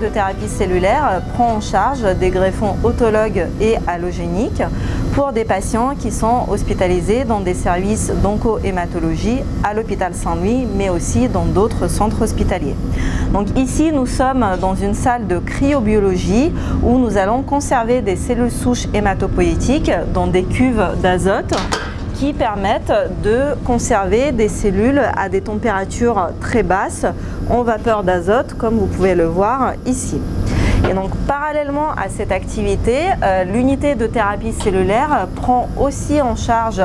thérapie cellulaire prend en charge des greffons autologues et allogéniques pour des patients qui sont hospitalisés dans des services d'onco-hématologie à l'hôpital Saint-Louis, mais aussi dans d'autres centres hospitaliers. Donc ici, nous sommes dans une salle de cryobiologie où nous allons conserver des cellules souches hématopoïétiques dans des cuves d'azote qui permettent de conserver des cellules à des températures très basses en vapeur d'azote, comme vous pouvez le voir ici. Et donc, parallèlement à cette activité, l'unité de thérapie cellulaire prend aussi en charge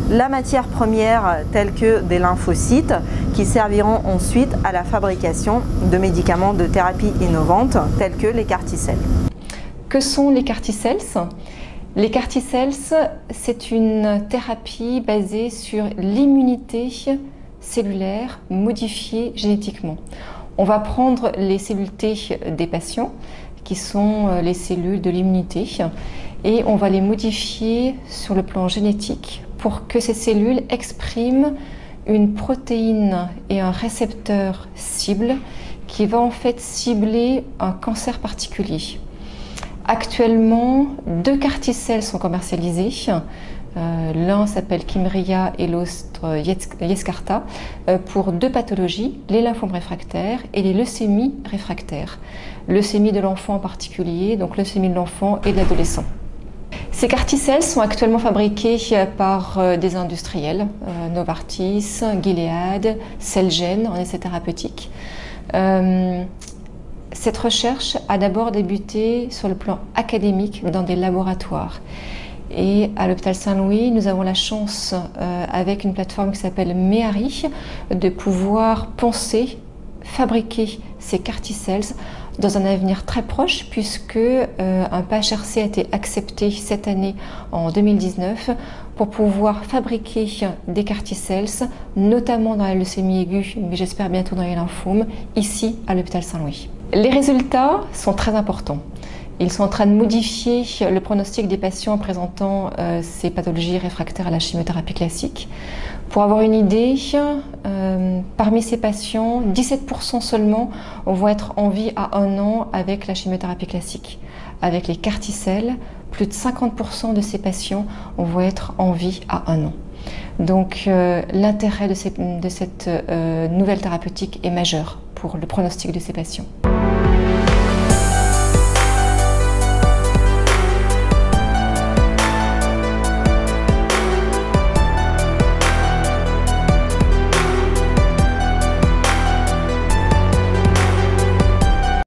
la matière première telle que des lymphocytes qui serviront ensuite à la fabrication de médicaments de thérapie innovantes tels que les CAR-T-cells. Que sont les CAR-T-cells ? Les CAR-T-cells, c'est une thérapie basée sur l'immunité cellulaire modifiée génétiquement. On va prendre les cellules T des patients, qui sont les cellules de l'immunité, et on va les modifier sur le plan génétique pour que ces cellules expriment une protéine et un récepteur cible qui va en fait cibler un cancer particulier. Actuellement, 2 CAR-T-cells sont commercialisés. L'un s'appelle Kymriah et l'autre Yescarta pour 2 pathologies, les lymphomes réfractaires et les leucémies réfractaires. Leucémie de l'enfant en particulier, donc leucémie de l'enfant et de l'adolescent. Ces CAR-T-cells sont actuellement fabriqués par des industriels, Novartis, Gilead, Celgene en essai thérapeutique. Cette recherche a d'abord débuté sur le plan académique dans des laboratoires. Et à l'hôpital Saint-Louis, nous avons la chance, avec une plateforme qui s'appelle MEARI, de pouvoir penser, fabriquer ces CAR-T-cells dans un avenir très proche, puisque un PHRC a été accepté cette année, en 2019, pour pouvoir fabriquer des CAR-T-cells, notamment dans la leucémie aiguë, mais j'espère bientôt dans les lymphomes, ici à l'hôpital Saint-Louis. Les résultats sont très importants. Ils sont en train de modifier le pronostic des patients présentant ces pathologies réfractaires à la chimiothérapie classique. Pour avoir une idée, parmi ces patients, 17% seulement vont être en vie à 1 an avec la chimiothérapie classique. Avec les CAR-T-cells, plus de 50% de ces patients vont être en vie à 1 an. Donc l'intérêt de cette nouvelle thérapeutique est majeur pour le pronostic de ces patients.